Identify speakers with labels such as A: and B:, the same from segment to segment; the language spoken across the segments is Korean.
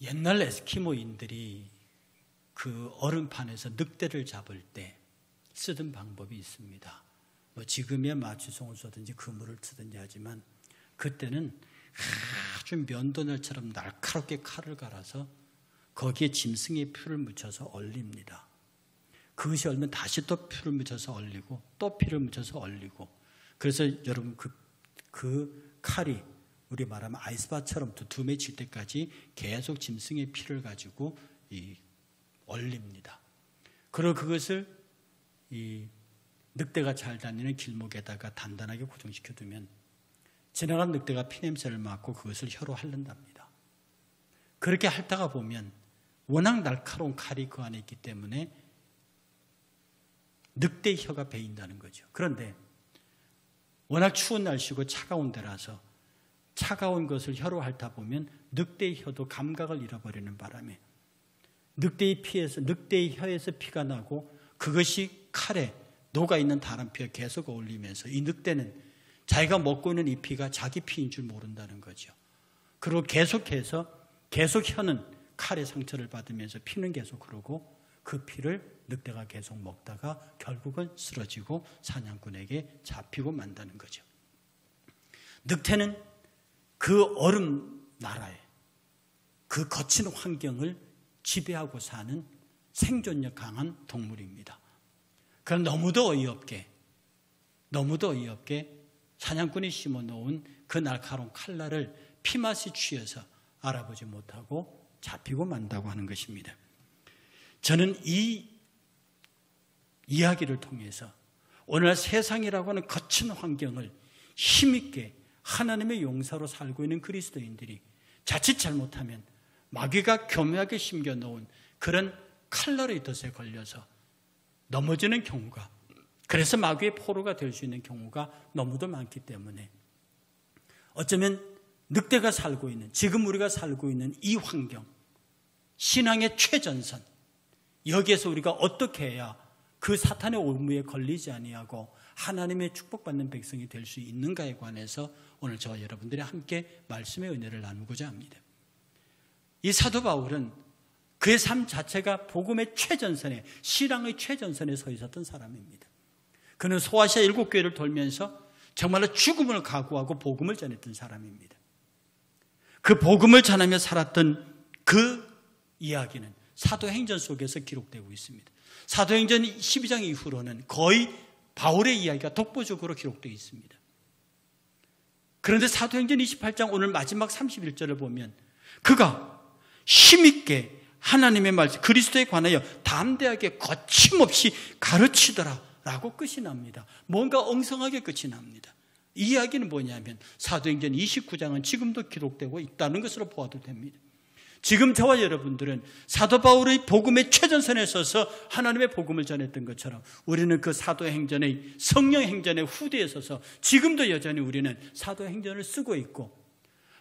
A: 옛날 에스키모인들이 그 얼음판에서 늑대를 잡을 때 쓰던 방법이 있습니다. 뭐 지금이야 마취송을 쏘든지 그물을 트든지 하지만 그때는 아주 면도날처럼 날카롭게 칼을 갈아서 거기에 짐승의 피를 묻혀서 얼립니다. 그것이 얼면 다시 또 피를 묻혀서 얼리고 또 피를 묻혀서 얼리고, 그래서 여러분 그 칼이 우리 말하면 아이스바처럼 두툼해 질 때까지 계속 짐승의 피를 가지고 얼립니다. 그리고 그것을 이 늑대가 잘 다니는 길목에다가 단단하게 고정시켜 두면 지나간 늑대가 피냄새를 맡고 그것을 혀로 핥는답니다. 그렇게 핥다가 보면 워낙 날카로운 칼이 그 안에 있기 때문에 늑대의 혀가 베인다는 거죠. 그런데 워낙 추운 날씨고 차가운 데라서 차가운 것을 혀로 핥다 보면 늑대의 혀도 감각을 잃어버리는 바람에 늑대의 혀에서 피가 나고 그것이 칼에 녹아있는 다른 피와 계속 어울리면서 이 늑대는 자기가 먹고 있는 이 피가 자기 피인 줄 모른다는 거죠. 그리고 계속해서 계속 혀는 칼의 상처를 받으면서 피는 계속 흐르고 그 피를 늑대가 계속 먹다가 결국은 쓰러지고 사냥꾼에게 잡히고 만다는 거죠. 늑대는 그 얼음 나라에 그 거친 환경을 지배하고 사는 생존력 강한 동물입니다. 그럼 너무도 어이없게 사냥꾼이 심어놓은 그 날카로운 칼날을 피맛이 취해서 알아보지 못하고 잡히고 만다고 하는 것입니다. 저는 이 이야기를 통해서 오늘날 세상이라고 하는 거친 환경을 힘있게 하나님의 용사로 살고 있는 그리스도인들이 자칫 잘못하면 마귀가 교묘하게 심겨놓은 그런 칼날의 덫에 걸려서 넘어지는 경우가, 그래서 마귀의 포로가 될 수 있는 경우가 너무도 많기 때문에 어쩌면 늑대가 살고 있는, 지금 우리가 살고 있는 이 환경, 신앙의 최전선, 여기에서 우리가 어떻게 해야 그 사탄의 올무에 걸리지 아니하고 하나님의 축복받는 백성이 될 수 있는가에 관해서 오늘 저와 여러분들이 함께 말씀의 은혜를 나누고자 합니다. 이 사도 바울은 그의 삶 자체가 복음의 최전선에, 신앙의 최전선에 서 있었던 사람입니다. 그는 소아시아 7교회를 돌면서 정말로 죽음을 각오하고 복음을 전했던 사람입니다. 그 복음을 전하며 살았던 그 이야기는 사도행전 속에서 기록되고 있습니다. 사도행전 12장 이후로는 거의 바울의 이야기가 독보적으로 기록되어 있습니다. 그런데 사도행전 28장 오늘 마지막 31절을 보면 그가 힘있게 하나님의 말씀, 그리스도에 관하여 담대하게 거침없이 가르치더라 라고 끝이 납니다. 뭔가 엉성하게 끝이 납니다. 이 이야기는 뭐냐면 사도행전 29장은 지금도 기록되고 있다는 것으로 보아도 됩니다. 지금 저와 여러분들은 사도 바울의 복음의 최전선에 서서 하나님의 복음을 전했던 것처럼 우리는 그 사도행전의 성령행전의 후대에 서서 지금도 여전히 우리는 사도행전을 쓰고 있고,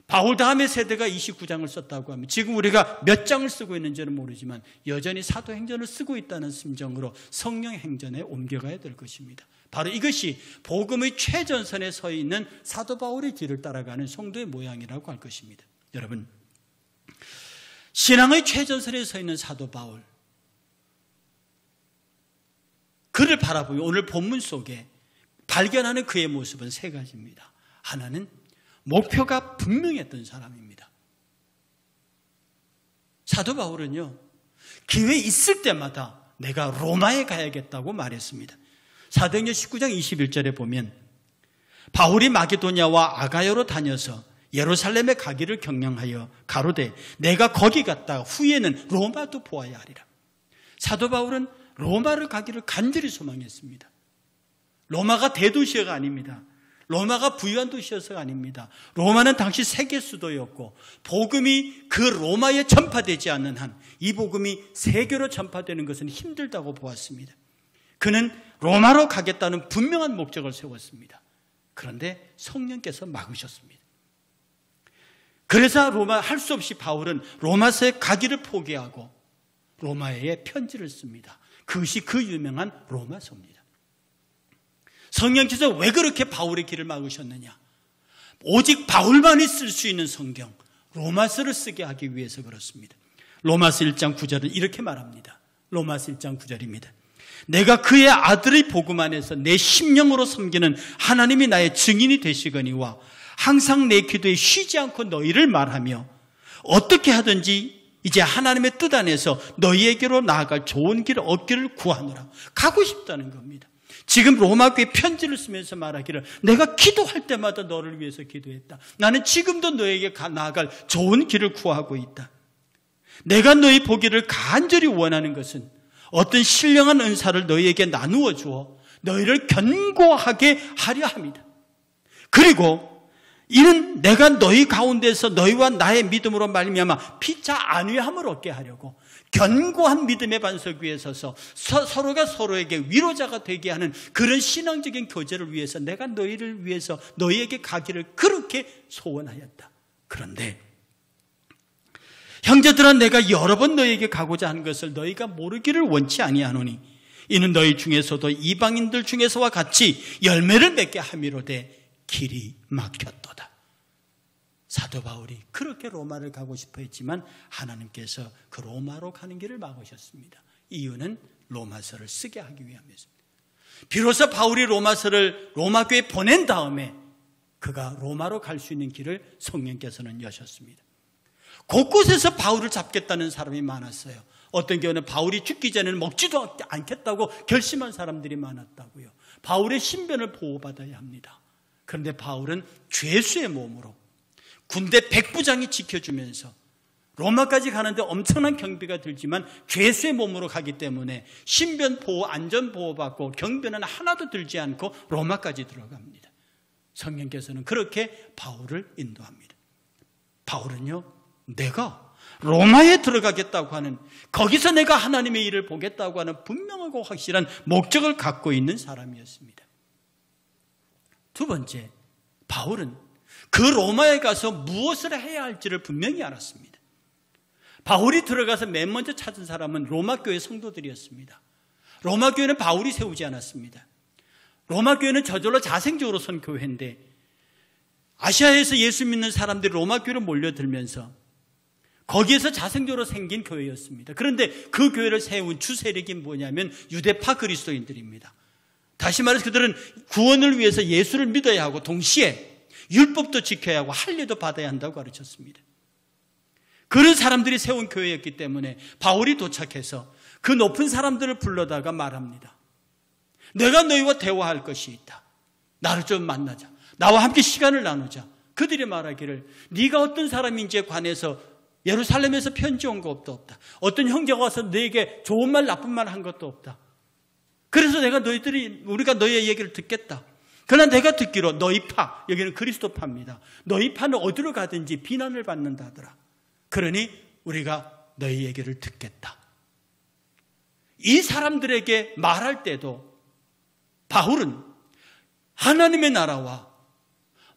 A: 바울 다음의 세대가 29장을 썼다고 하면 지금 우리가 몇 장을 쓰고 있는지는 모르지만 여전히 사도행전을 쓰고 있다는 심정으로 성령행전에 옮겨가야 될 것입니다. 바로 이것이 복음의 최전선에 서 있는 사도 바울의 길을 따라가는 성도의 모양이라고 할 것입니다. 여러분, 신앙의 최전선에 서 있는 사도 바울, 그를 바라보며 오늘 본문 속에 발견하는 그의 모습은 세 가지입니다. 하나는 목표가 분명했던 사람입니다. 사도 바울은요, 기회 있을 때마다 내가 로마에 가야겠다고 말했습니다. 사도행전 19장 21절에 보면 바울이 마게도냐와 아가야로 다녀서 예루살렘에 가기를 경영하여 가로되 내가 거기 갔다 후에는 로마도 보아야 하리라. 사도 바울은 로마를 가기를 간절히 소망했습니다. 로마가 대도시가 아닙니다. 로마가 부유한 도시여서가 아닙니다. 로마는 당시 세계 수도였고 복음이 그 로마에 전파되지 않는 한 이 복음이 세계로 전파되는 것은 힘들다고 보았습니다. 그는 로마로 가겠다는 분명한 목적을 세웠습니다. 그런데 성령께서 막으셨습니다. 그래서 할 수 없이 바울은 로마서에 가기를 포기하고 로마에 편지를 씁니다. 그것이 그 유명한 로마서입니다. 성령께서 왜 그렇게 바울의 길을 막으셨느냐? 오직 바울만이 쓸 수 있는 성경, 로마서를 쓰게 하기 위해서 그렇습니다. 로마서 1장 9절은 이렇게 말합니다. 로마서 1장 9절입니다. 내가 그의 아들의 복음 안에서 내 심령으로 섬기는 하나님이 나의 증인이 되시거니와 항상 내 기도에 쉬지 않고 너희를 말하며 어떻게 하든지 이제 하나님의 뜻 안에서 너희에게로 나아갈 좋은 길을 얻기를 구하노라. 가고 싶다는 겁니다. 지금 로마 교회 편지를 쓰면서 말하기를 내가 기도할 때마다 너를 위해서 기도했다. 나는 지금도 너에게 나아갈 좋은 길을 구하고 있다. 내가 너희 보기를 간절히 원하는 것은 어떤 신령한 은사를 너희에게 나누어 주어 너희를 견고하게 하려 합니다. 그리고 이는 내가 너희 가운데서 너희와 나의 믿음으로 말미암아 피차 안위함을 얻게 하려고 견고한 믿음의 반석 위에 서서 서로가 서로에게 위로자가 되게 하는 그런 신앙적인 교제를 위해서 내가 너희를 위해서 너희에게 가기를 그렇게 소원하였다. 그런데 형제들아, 내가 여러 번 너희에게 가고자 한 것을 너희가 모르기를 원치 아니하노니 이는 너희 중에서도 이방인들 중에서와 같이 열매를 맺게 함이로되 길이 막혔도다. 사도 바울이 그렇게 로마를 가고 싶어 했지만 하나님께서 그 로마로 가는 길을 막으셨습니다. 이유는 로마서를 쓰게 하기 위함이었습니다. 비로소 바울이 로마서를 로마 교회에 보낸 다음에 그가 로마로 갈 수 있는 길을 성령께서는 여셨습니다. 곳곳에서 바울을 잡겠다는 사람이 많았어요. 어떤 경우는 바울이 죽기 전에는 먹지도 않겠다고 결심한 사람들이 많았다고요. 바울의 신변을 보호받아야 합니다. 그런데 바울은 죄수의 몸으로 군대 백부장이 지켜주면서 로마까지 가는데 엄청난 경비가 들지만 죄수의 몸으로 가기 때문에 신변 보호, 안전 보호받고 경비는 하나도 들지 않고 로마까지 들어갑니다. 성령께서는 그렇게 바울을 인도합니다. 바울은요, 내가 로마에 들어가겠다고 하는, 거기서 내가 하나님의 일을 보겠다고 하는 분명하고 확실한 목적을 갖고 있는 사람이었습니다. 두 번째, 바울은 그 로마에 가서 무엇을 해야 할지를 분명히 알았습니다. 바울이 들어가서 맨 먼저 찾은 사람은 로마 교회 성도들이었습니다. 로마 교회는 바울이 세우지 않았습니다. 로마 교회는 저절로 자생적으로 선 교회인데 아시아에서 예수 믿는 사람들이 로마 교회로 몰려들면서 거기에서 자생적으로 생긴 교회였습니다. 그런데 그 교회를 세운 주 세력이 뭐냐면 유대파 그리스도인들입니다. 다시 말해서 그들은 구원을 위해서 예수를 믿어야 하고 동시에 율법도 지켜야 하고 할례도 받아야 한다고 가르쳤습니다. 그런 사람들이 세운 교회였기 때문에 바울이 도착해서 그 높은 사람들을 불러다가 말합니다. 내가 너희와 대화할 것이 있다. 나를 좀 만나자. 나와 함께 시간을 나누자. 그들이 말하기를 네가 어떤 사람인지에 관해서 예루살렘에서 편지 온 것도 없다. 어떤 형제가 와서 너에게 좋은 말 나쁜 말 한 것도 없다. 그래서 우리가 너희의 얘기를 듣겠다. 그러나 내가 듣기로 너희 파, 여기는 그리스도파입니다. 너희 파는 어디로 가든지 비난을 받는다 하더라. 그러니 우리가 너희 얘기를 듣겠다. 이 사람들에게 말할 때도 바울은 하나님의 나라와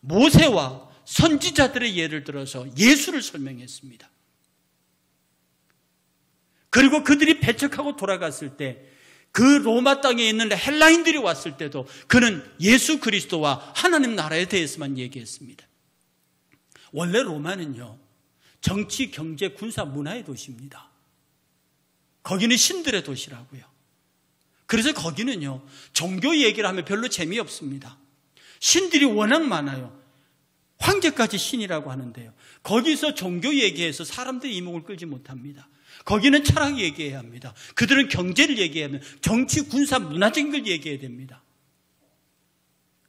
A: 모세와 선지자들의 예를 들어서 예수를 설명했습니다. 그리고 그들이 배척하고 돌아갔을 때 그 로마 땅에 있는 헬라인들이 왔을 때도 그는 예수 그리스도와 하나님 나라에 대해서만 얘기했습니다. 원래 로마는요, 정치, 경제, 군사, 문화의 도시입니다. 거기는 신들의 도시라고요. 그래서 거기는요, 종교 얘기를 하면 별로 재미없습니다. 신들이 워낙 많아요. 황제까지 신이라고 하는데요. 거기서 종교 얘기해서 사람들이 이목을 끌지 못합니다. 거기는 철학 얘기해야 합니다. 그들은 경제를 얘기해야 합니다. 정치, 군사, 문화적인 걸 얘기해야 됩니다.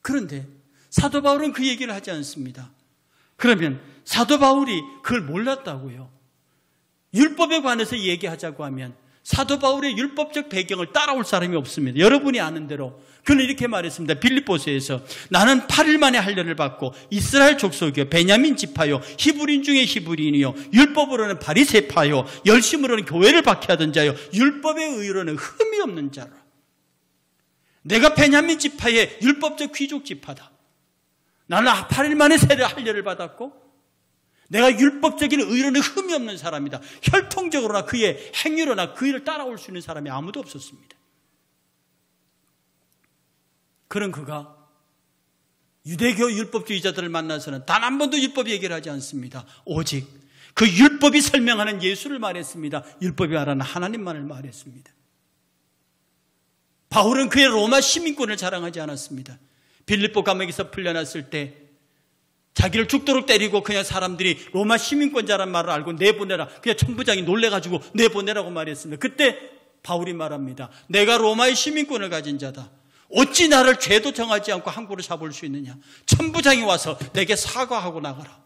A: 그런데 사도 바울은 그 얘기를 하지 않습니다. 그러면 사도 바울이 그걸 몰랐다고요. 율법에 관해서 얘기하자고 하면 사도 바울의 율법적 배경을 따라올 사람이 없습니다. 여러분이 아는 대로 그는 이렇게 말했습니다. 빌립보서에서 나는 8일 만에 할례를 받고 이스라엘 족속이요 베냐민 지파요 히브리인 중에 히브리인이요 율법으로는 바리새파요 열심으로는 교회를 박해하던 자요 율법의 의로는 흠이 없는 자라. 내가 베냐민 지파의 율법적 귀족 지파다. 나는 8일 만에 할례를 받았고 내가 율법적인 의로는 흠이 없는 사람이다. 혈통적으로나 그의 행위로나 그 일을 따라올 수 있는 사람이 아무도 없었습니다. 그런 그가 유대교 율법주의자들을 만나서는 단 한 번도 율법 얘기를 하지 않습니다. 오직 그 율법이 설명하는 예수를 말했습니다. 율법이 말하는 하나님만을 말했습니다. 바울은 그의 로마 시민권을 자랑하지 않았습니다. 빌립보 감옥에서 풀려났을 때 자기를 죽도록 때리고 그냥 사람들이 로마 시민권자란 말을 알고 내보내라. 그냥 천부장이 놀래가지고 내보내라고 말했습니다. 그때 바울이 말합니다. 내가 로마의 시민권을 가진 자다. 어찌 나를 죄도 정하지 않고 함부로 잡을 수 있느냐. 천부장이 와서 내게 사과하고 나가라.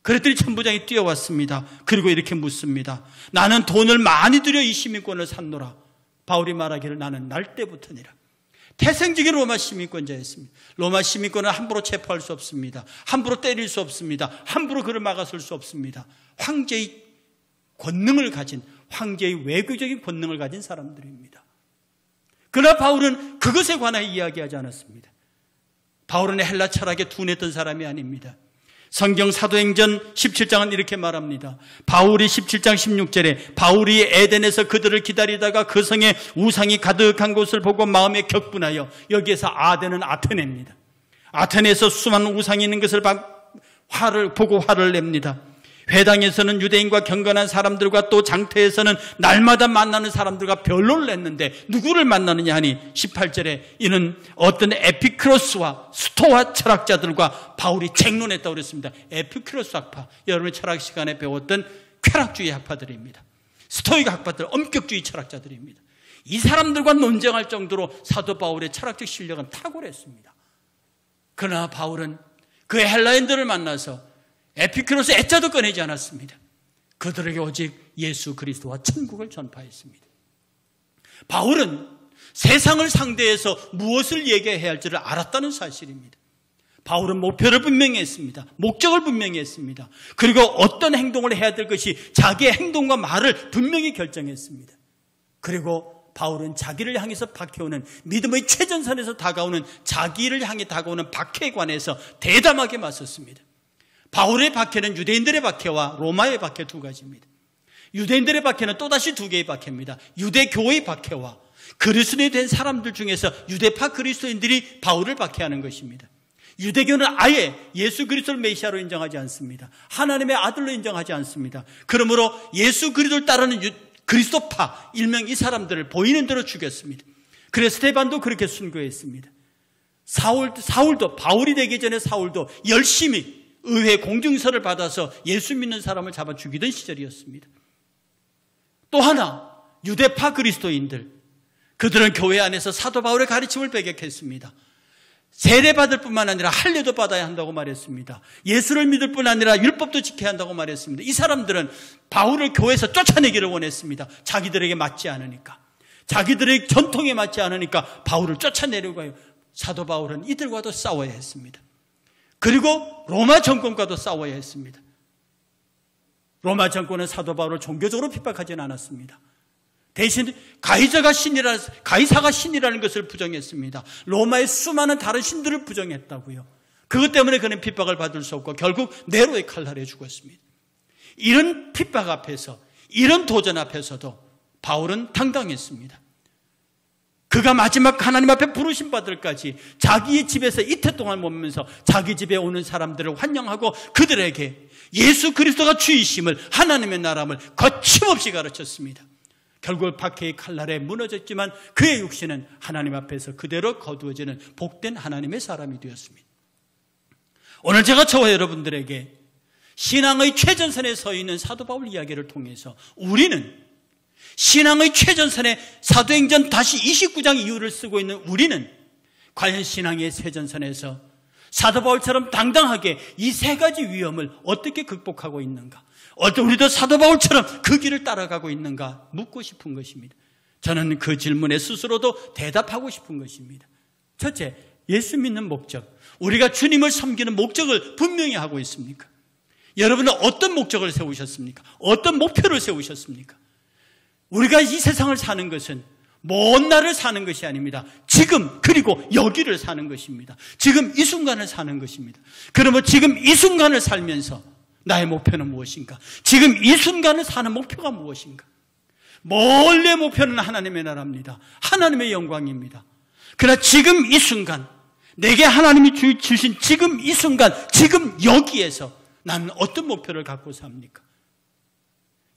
A: 그랬더니 천부장이 뛰어왔습니다. 그리고 이렇게 묻습니다. 나는 돈을 많이 들여 이 시민권을 샀노라. 바울이 말하기를 나는 날 때부터니라. 태생적인 로마 시민권자였습니다. 로마 시민권은 함부로 체포할 수 없습니다. 함부로 때릴 수 없습니다. 함부로 그를 막아설 수 없습니다. 황제의 권능을 가진, 황제의 외교적인 권능을 가진 사람들입니다. 그러나 바울은 그것에 관하여 이야기하지 않았습니다. 바울은 헬라 철학에 둔했던 사람이 아닙니다. 성경 사도행전 17장은 이렇게 말합니다. 바울이 17장 16절에 바울이 에덴에서 그들을 기다리다가 그 성에 우상이 가득한 곳을 보고 마음에 격분하여, 여기에서 아덴은 아테네입니다. 아테네에서 수많은 우상이 있는 것을 보고 화를 냅니다. 회당에서는 유대인과 경건한 사람들과 또 장터에서는 날마다 만나는 사람들과 변론을 했는데 누구를 만나느냐 하니 18절에 이는 어떤 에피크로스와 스토아 철학자들과 바울이 쟁론했다고 그랬습니다. 에피크로스 학파, 여러분이 철학 시간에 배웠던 쾌락주의 학파들입니다. 스토이크 학파들, 엄격주의 철학자들입니다. 이 사람들과 논쟁할 정도로 사도 바울의 철학적 실력은 탁월했습니다. 그러나 바울은 그 헬라인들을 만나서 에피크로스 애자도 꺼내지 않았습니다. 그들에게 오직 예수 그리스도와 천국을 전파했습니다. 바울은 세상을 상대해서 무엇을 얘기해야 할지를 알았다는 사실입니다. 바울은 목표를 분명히 했습니다. 목적을 분명히 했습니다. 그리고 어떤 행동을 해야 될 것이 자기의 행동과 말을 분명히 결정했습니다. 그리고 바울은 자기를 향해서 박해오는, 믿음의 최전선에서 다가오는, 자기를 향해 다가오는 박해에 관해서 대담하게 맞섰습니다. 바울의 박해는 유대인들의 박해와 로마의 박해 두 가지입니다. 유대인들의 박해는 또다시 두 개의 박해입니다. 유대교의 박해와 그리스도인이 된 사람들 중에서 유대파 그리스도인들이 바울을 박해하는 것입니다. 유대교는 아예 예수 그리스도를 메시아로 인정하지 않습니다. 하나님의 아들로 인정하지 않습니다. 그러므로 예수 그리스도를 따르는 그리스도파, 일명 이 사람들을 보이는 대로 죽였습니다. 그래서 스데반도 그렇게 순교했습니다. 사울도, 바울이 되기 전에 사울도 열심히 의회 공증서를 받아서 예수 믿는 사람을 잡아 죽이던 시절이었습니다. 또 하나, 유대파 그리스도인들, 그들은 교회 안에서 사도 바울의 가르침을 배격했습니다. 세례받을 뿐만 아니라 할례도 받아야 한다고 말했습니다. 예수를 믿을 뿐 아니라 율법도 지켜야 한다고 말했습니다. 이 사람들은 바울을 교회에서 쫓아내기를 원했습니다. 자기들에게 맞지 않으니까, 자기들의 전통에 맞지 않으니까 바울을 쫓아내려고 해요. 사도 바울은 이들과도 싸워야 했습니다. 그리고 로마 정권과도 싸워야 했습니다. 로마 정권은 사도 바울을 종교적으로 핍박하지는 않았습니다. 대신 가이사가 신이라는 것을 부정했습니다. 로마의 수많은 다른 신들을 부정했다고요. 그것 때문에 그는 핍박을 받을 수 없고 결국 네로의 칼날에 죽었습니다. 이런 핍박 앞에서, 이런 도전 앞에서도 바울은 당당했습니다. 그가 마지막 하나님 앞에 부르심 받을까지 자기의 집에서 이틀 동안 머물면서 자기 집에 오는 사람들을 환영하고 그들에게 예수 그리스도가 주이심을, 하나님의 나라임을 거침없이 가르쳤습니다. 결국 박해의 칼날에 무너졌지만 그의 육신은 하나님 앞에서 그대로 거두어지는 복된 하나님의 사람이 되었습니다. 오늘 제가 저와 여러분들에게 신앙의 최전선에 서 있는 사도 바울 이야기를 통해서 우리는 신앙의 최전선에 사도행전 다시 29장 이후를 쓰고 있는 우리는 과연 신앙의 최전선에서 사도 바울처럼 당당하게 이 세 가지 위험을 어떻게 극복하고 있는가? 우리도 사도 바울처럼 그 길을 따라가고 있는가? 묻고 싶은 것입니다. 저는 그 질문에 스스로도 대답하고 싶은 것입니다. 첫째, 예수 믿는 목적. 우리가 주님을 섬기는 목적을 분명히 하고 있습니까? 여러분은 어떤 목적을 세우셨습니까? 어떤 목표를 세우셨습니까? 우리가 이 세상을 사는 것은 먼 날을 사는 것이 아닙니다. 지금, 그리고 여기를 사는 것입니다. 지금 이 순간을 사는 것입니다. 그러면 지금 이 순간을 살면서 나의 목표는 무엇인가? 지금 이 순간을 사는 목표가 무엇인가? 원래 목표는 하나님의 나라입니다. 하나님의 영광입니다. 그러나 지금 이 순간 내게 하나님이 주신 지금 이 순간, 지금 여기에서 나는 어떤 목표를 갖고 삽니까?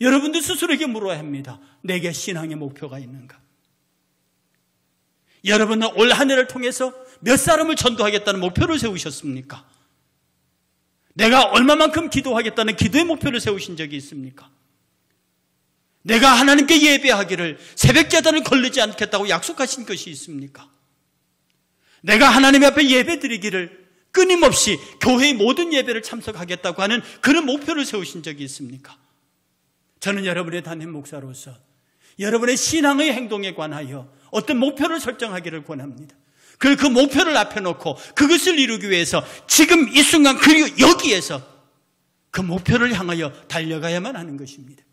A: 여러분들 스스로에게 물어야 합니다. 내게 신앙의 목표가 있는가? 여러분은 올 한 해를 통해서 몇 사람을 전도하겠다는 목표를 세우셨습니까? 내가 얼마만큼 기도하겠다는 기도의 목표를 세우신 적이 있습니까? 내가 하나님께 예배하기를 새벽 제단을 걸리지 않겠다고 약속하신 것이 있습니까? 내가 하나님 앞에 예배 드리기를 끊임없이 교회의 모든 예배를 참석하겠다고 하는 그런 목표를 세우신 적이 있습니까? 저는 여러분의 담임 목사로서 여러분의 신앙의 행동에 관하여 어떤 목표를 설정하기를 권합니다. 그리고 그 목표를 앞에 놓고 그것을 이루기 위해서 지금 이 순간 그리고 여기에서 그 목표를 향하여 달려가야만 하는 것입니다.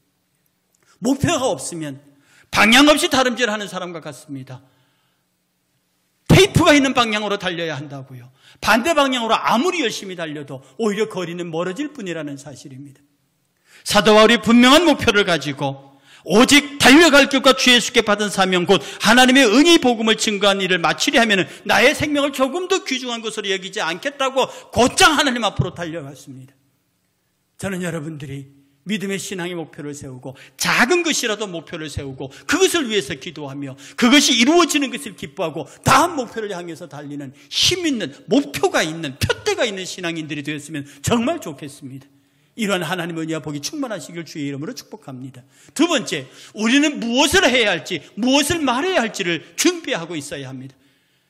A: 목표가 없으면 방향 없이 다름질하는 사람과 같습니다. 테이프가 있는 방향으로 달려야 한다고요. 반대 방향으로 아무리 열심히 달려도 오히려 거리는 멀어질 뿐이라는 사실입니다. 사도 바울이 분명한 목표를 가지고 오직 달려갈 길과 주 예수께 받은 사명 곧 하나님의 은혜의 복음을 증거한 일을 마치려 하면 나의 생명을 조금 더 귀중한 것으로 여기지 않겠다고 곧장 하나님 앞으로 달려갔습니다. 저는 여러분들이 믿음의 신앙의 목표를 세우고 작은 것이라도 목표를 세우고 그것을 위해서 기도하며 그것이 이루어지는 것을 기뻐하고 다음 목표를 향해서 달리는 힘 있는 목표가 있는 표대가 있는 신앙인들이 되었으면 정말 좋겠습니다. 이러한 하나님의 은혜와 복이 충만하시길 주의 이름으로 축복합니다. 두 번째, 우리는 무엇을 해야 할지 무엇을 말해야 할지를 준비하고 있어야 합니다.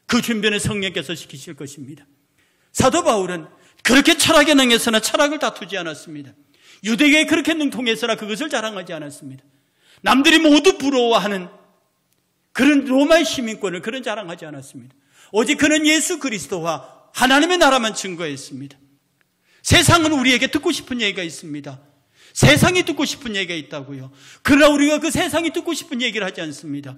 A: 그 준비는 성령께서 시키실 것입니다. 사도 바울은 그렇게 철학에 능해서나 철학을 다투지 않았습니다. 유대교에 그렇게 능통해서나 그것을 자랑하지 않았습니다. 남들이 모두 부러워하는 그런 로마의 시민권을 그런 자랑하지 않았습니다. 오직 그는 예수 그리스도와 하나님의 나라만 증거했습니다. 세상은 우리에게 듣고 싶은 얘기가 있습니다. 세상이 듣고 싶은 얘기가 있다고요. 그러나 우리가 그 세상이 듣고 싶은 얘기를 하지 않습니다.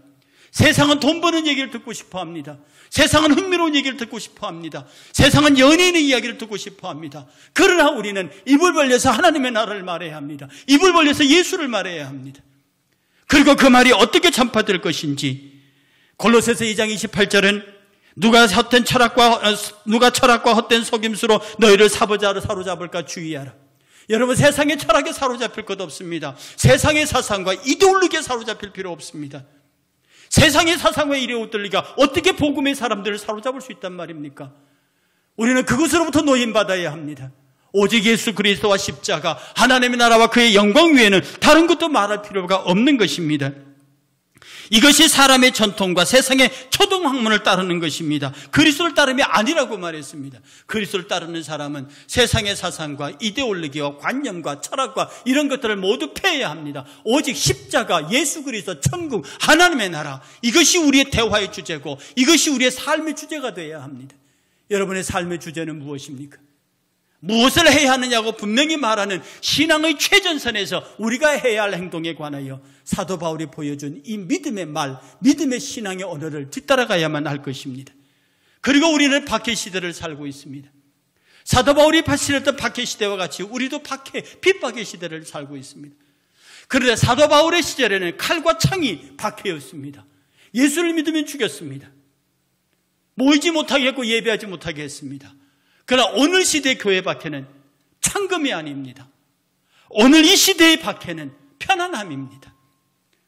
A: 세상은 돈 버는 얘기를 듣고 싶어 합니다. 세상은 흥미로운 얘기를 듣고 싶어 합니다. 세상은 연예인의 이야기를 듣고 싶어 합니다. 그러나 우리는 입을 벌려서 하나님의 나라를 말해야 합니다. 입을 벌려서 예수를 말해야 합니다. 그리고 그 말이 어떻게 전파될 것인지 골로새서 2장 28절은 누가 철학과 헛된 속임수로 너희를 사로잡을까 주의하라. 여러분, 세상의 철학에 사로잡힐 것 없습니다. 세상의 사상과 이데올로기에 사로잡힐 필요 없습니다. 세상의 사상과 이데올로기가 어떻게 복음의 사람들을 사로잡을 수 있단 말입니까? 우리는 그것으로부터 노임받아야 합니다. 오직 예수 그리스도와 십자가, 하나님의 나라와 그의 영광 외에는 다른 것도 말할 필요가 없는 것입니다. 이것이 사람의 전통과 세상의 초등학문을 따르는 것입니다. 그리스도를 따름이 아니라고 말했습니다. 그리스도를 따르는 사람은 세상의 사상과 이데올로기와 관념과 철학과 이런 것들을 모두 폐해야 합니다. 오직 십자가, 예수 그리스도, 천국, 하나님의 나라, 이것이 우리의 대화의 주제고 이것이 우리의 삶의 주제가 되어야 합니다. 여러분의 삶의 주제는 무엇입니까? 무엇을 해야 하느냐고 분명히 말하는 신앙의 최전선에서 우리가 해야 할 행동에 관하여 사도 바울이 보여준 이 믿음의 말, 믿음의 신앙의 언어를 뒤따라가야만 할 것입니다. 그리고 우리는 박해 시대를 살고 있습니다. 사도 바울이 발신했던 박해 시대와 같이 우리도 핍박의 시대를 살고 있습니다. 그런데 사도 바울의 시절에는 칼과 창이 박해였습니다. 예수를 믿으면 죽였습니다. 모이지 못하게 했고 예배하지 못하게 했습니다. 그러나 오늘 시대의 교회 박해는 창금이 아닙니다. 오늘 이 시대의 박해는 편안함입니다.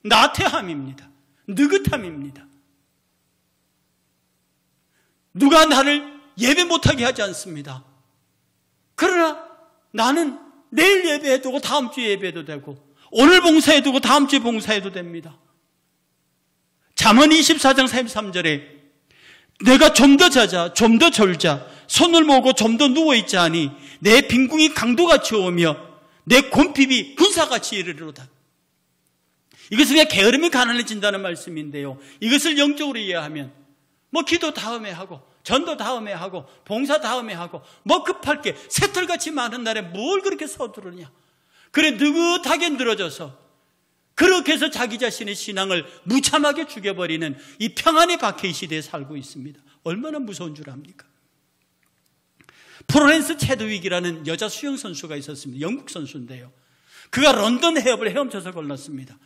A: 나태함입니다. 느긋함입니다. 누가 나를 예배 못하게 하지 않습니다. 그러나 나는 내일 예배해두고 다음 주에 예배해도 되고 오늘 봉사해두고 다음 주에 봉사해도 됩니다. 잠언 24장 33절에 내가 좀 더 자자, 좀 더 졸자, 손을 모으고 좀 더 누워있자 하니 내 빈궁이 강도같이 오며 내 곰핍이 군사같이 이르리로다. 이것은 그냥 게으름이 가난해진다는 말씀인데요. 이것을 영적으로 이해하면 기도 다음에 하고 전도 다음에 하고 봉사 다음에 하고 급할 게 새털같이 많은 날에 뭘 그렇게 서두르냐. 그래 느긋하게 늘어져서 그렇게 해서 자기 자신의 신앙을 무참하게 죽여버리는 이 평안의 박해의 시대에 살고 있습니다. 얼마나 무서운 줄 압니까? 플로렌스 체드윅이라는 여자 수영 선수가 있었습니다. 영국 선수인데요. 그가 런던 해협을 헤엄쳐서 건넜습니다.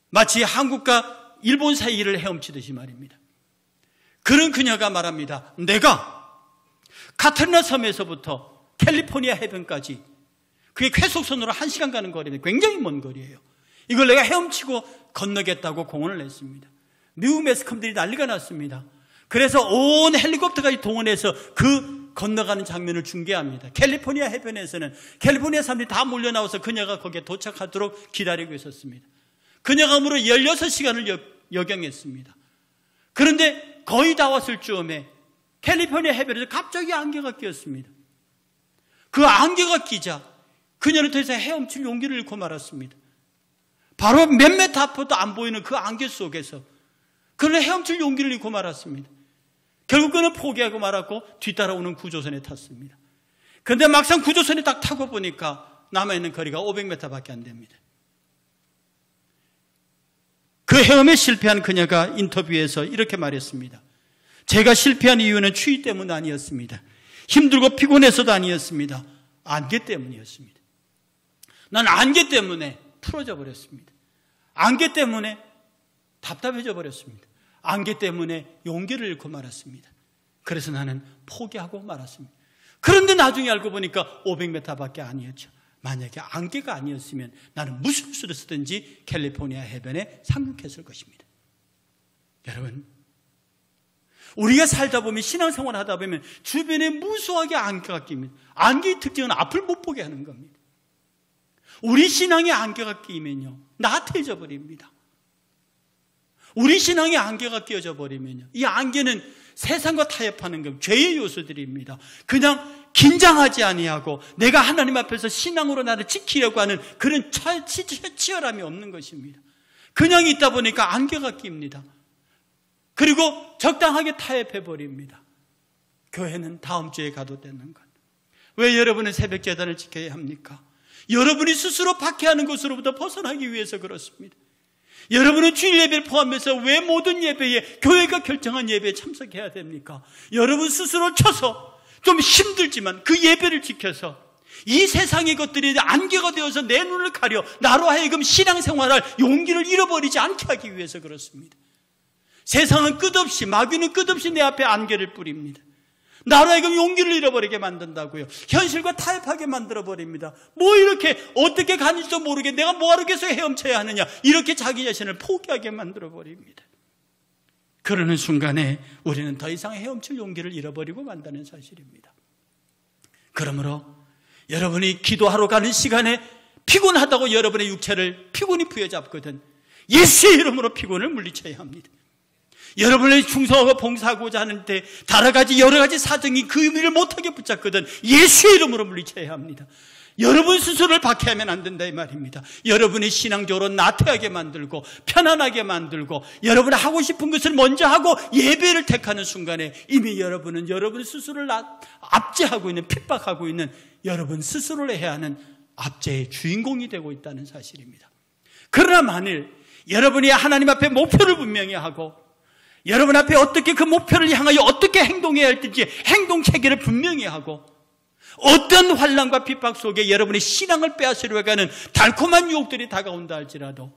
A: 마치 한국과 일본 사이를 헤엄치듯이 말입니다. 그런 그녀가 말합니다. 내가 카트리나 섬에서부터 캘리포니아 해변까지 그게 쾌속선으로 1시간 가는 거리입니다. 굉장히 먼 거리예요. 이걸 내가 헤엄치고 건너겠다고 공언을 했습니다. 미국 매스컴들이 난리가 났습니다. 그래서 온 헬리콥터까지 동원해서 그 건너가는 장면을 중계합니다. 캘리포니아 해변에서는 캘리포니아 사람들이 다 몰려나와서 그녀가 거기에 도착하도록 기다리고 있었습니다. 그녀가 무려 16시간을 역영했습니다. 그런데 거의 다 왔을 즈음에 캘리포니아 해변에서 갑자기 안개가 끼었습니다. 그 안개가 끼자 그녀는 더 이상 헤엄칠 용기를 잃고 말았습니다. 바로 몇 메터 앞도 안 보이는 그 안개 속에서 그는 헤엄칠 용기를 잃고 말았습니다. 결국 그는 포기하고 말았고 뒤따라오는 구조선에 탔습니다. 그런데 막상 구조선에 딱 타고 보니까 남아있는 거리가 500m밖에 안 됩니다. 그 헤엄에 실패한 그녀가 인터뷰에서 이렇게 말했습니다. 제가 실패한 이유는 추위 때문 아니었습니다. 힘들고 피곤해서도 아니었습니다. 안개 때문이었습니다. 난 안개 때문에 풀어져 버렸습니다. 안개 때문에 답답해져 버렸습니다. 안개 때문에 용기를 잃고 말았습니다. 그래서 나는 포기하고 말았습니다. 그런데 나중에 알고 보니까 500m밖에 아니었죠. 만약에 안개가 아니었으면 나는 무슨 수를 쓰든지 캘리포니아 해변에 상륙했을 것입니다. 여러분, 우리가 살다 보면 신앙생활 하다 보면 주변에 무수하게 안개가 낍니다. 안개의 특징은 앞을 못 보게 하는 겁니다. 우리 신앙에 안개가 끼면요, 나태해져 버립니다. 우리 신앙에 안개가 끼어져 버리면요, 이 안개는 세상과 타협하는 것, 죄의 요소들입니다. 그냥 긴장하지 아니하고 내가 하나님 앞에서 신앙으로 나를 지키려고 하는 그런 치열함이 없는 것입니다. 그냥 있다 보니까 안개가 낍니다. 그리고 적당하게 타협해 버립니다. 교회는 다음 주에 가도 되는 것. 왜 여러분은 새벽 제단을 지켜야 합니까? 여러분이 스스로 박해하는 것으로부터 벗어나기 위해서 그렇습니다. 여러분은 주일 예배를 포함해서 왜 모든 예배에 교회가 결정한 예배에 참석해야 됩니까? 여러분 스스로 쳐서 좀 힘들지만 그 예배를 지켜서 이 세상의 것들이 안개가 되어서 내 눈을 가려 나로 하여금 신앙생활할 용기를 잃어버리지 않게 하기 위해서 그렇습니다. 세상은 끝없이, 마귀는 끝없이 내 앞에 안개를 뿌립니다. 나로 하여금 용기를 잃어버리게 만든다고요. 현실과 타협하게 만들어버립니다. 뭐 이렇게 어떻게 가는지도 모르게 내가 뭐하러 계속 헤엄쳐야 하느냐, 이렇게 자기 자신을 포기하게 만들어버립니다. 그러는 순간에 우리는 더 이상 헤엄칠 용기를 잃어버리고 만다는 사실입니다. 그러므로 여러분이 기도하러 가는 시간에 피곤하다고 여러분의 육체를 피곤이 부여잡거든 예수의 이름으로 피곤을 물리쳐야 합니다. 여러분의 충성하고 봉사하고자 하는데 여러 가지 사정이 그 의미를 못하게 붙잡거든 예수의 이름으로 물리쳐야 합니다. 여러분 스스로를 박해하면 안 된다 이 말입니다. 여러분이 신앙적으로 나태하게 만들고 편안하게 만들고 여러분이 하고 싶은 것을 먼저 하고 예배를 택하는 순간에 이미 여러분은 여러분 스스로를 압제하고 있는, 핍박하고 있는 여러분 스스로를 해야 하는 압제의 주인공이 되고 있다는 사실입니다. 그러나 만일 여러분이 하나님 앞에 목표를 분명히 하고 여러분 앞에 어떻게 그 목표를 향하여 어떻게 행동해야 할지 행동 체계를 분명히 하고 어떤 환난과 핍박 속에 여러분의 신앙을 빼앗으려고 하는 달콤한 유혹들이 다가온다 할지라도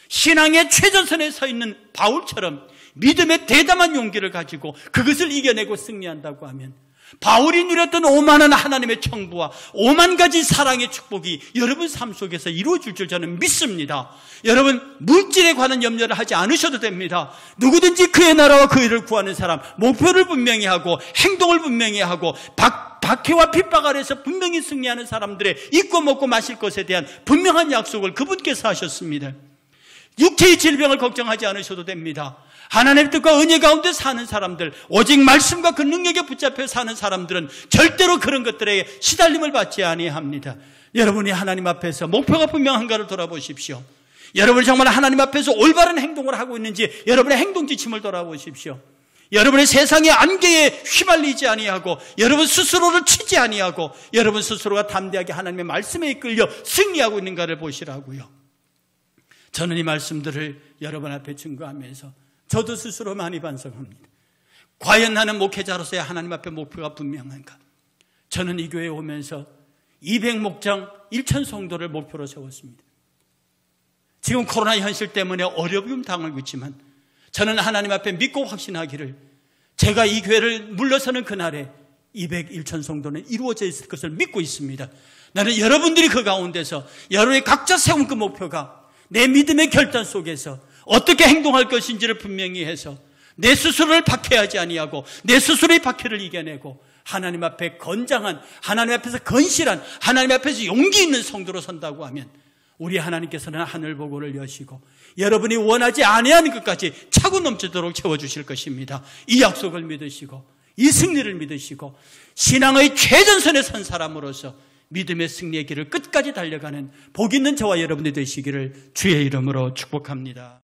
A: 신앙의 최전선에 서 있는 바울처럼 믿음의 대담한 용기를 가지고 그것을 이겨내고 승리한다고 하면 바울이 누렸던 오만한 하나님의 청부와 5만 가지 사랑의 축복이 여러분 삶 속에서 이루어질 줄 저는 믿습니다. 여러분 물질에 관한 염려를 하지 않으셔도 됩니다. 누구든지 그의 나라와 그 일을 구하는 사람, 목표를 분명히 하고 행동을 분명히 하고 박해와 핍박 아래서 분명히 승리하는 사람들의 입고 먹고 마실 것에 대한 분명한 약속을 그분께서 하셨습니다. 육체의 질병을 걱정하지 않으셔도 됩니다. 하나님의 뜻과 은혜 가운데 사는 사람들, 오직 말씀과 그 능력에 붙잡혀 사는 사람들은 절대로 그런 것들에 시달림을 받지 아니합니다. 여러분이 하나님 앞에서 목표가 분명한가를 돌아보십시오. 여러분이 정말 하나님 앞에서 올바른 행동을 하고 있는지 여러분의 행동 지침을 돌아보십시오. 여러분의 세상의 안개에 휘말리지 아니하고 여러분 스스로를 치지 아니하고 여러분 스스로가 담대하게 하나님의 말씀에 이끌려 승리하고 있는가를 보시라고요. 저는 이 말씀들을 여러분 앞에 증거하면서 저도 스스로 많이 반성합니다. 과연 나는 목회자로서의 하나님 앞에 목표가 분명한가? 저는 이 교회에 오면서 200목장 1,000 성도를 목표로 세웠습니다. 지금 코로나 현실 때문에 어려움 당하고 있지만 저는 하나님 앞에 믿고 확신하기를 제가 이 교회를 물러서는 그날에 201천 성도는 이루어져 있을 것을 믿고 있습니다. 나는 여러분들이 그 가운데서 여러분이 각자 세운 그 목표가 내 믿음의 결단 속에서 어떻게 행동할 것인지를 분명히 해서 내 스스로를 박해하지 아니하고 내 스스로의 박해를 이겨내고 하나님 앞에 건장한, 하나님 앞에서 건실한, 하나님 앞에서 용기 있는 성도로 선다고 하면 우리 하나님께서는 하늘보고를 여시고 여러분이 원하지 아니하는 것까지 차고 넘치도록 채워주실 것입니다. 이 약속을 믿으시고 이 승리를 믿으시고 신앙의 최전선에 선 사람으로서 믿음의 승리의 길을 끝까지 달려가는 복 있는 저와 여러분이 되시기를 주의 이름으로 축복합니다.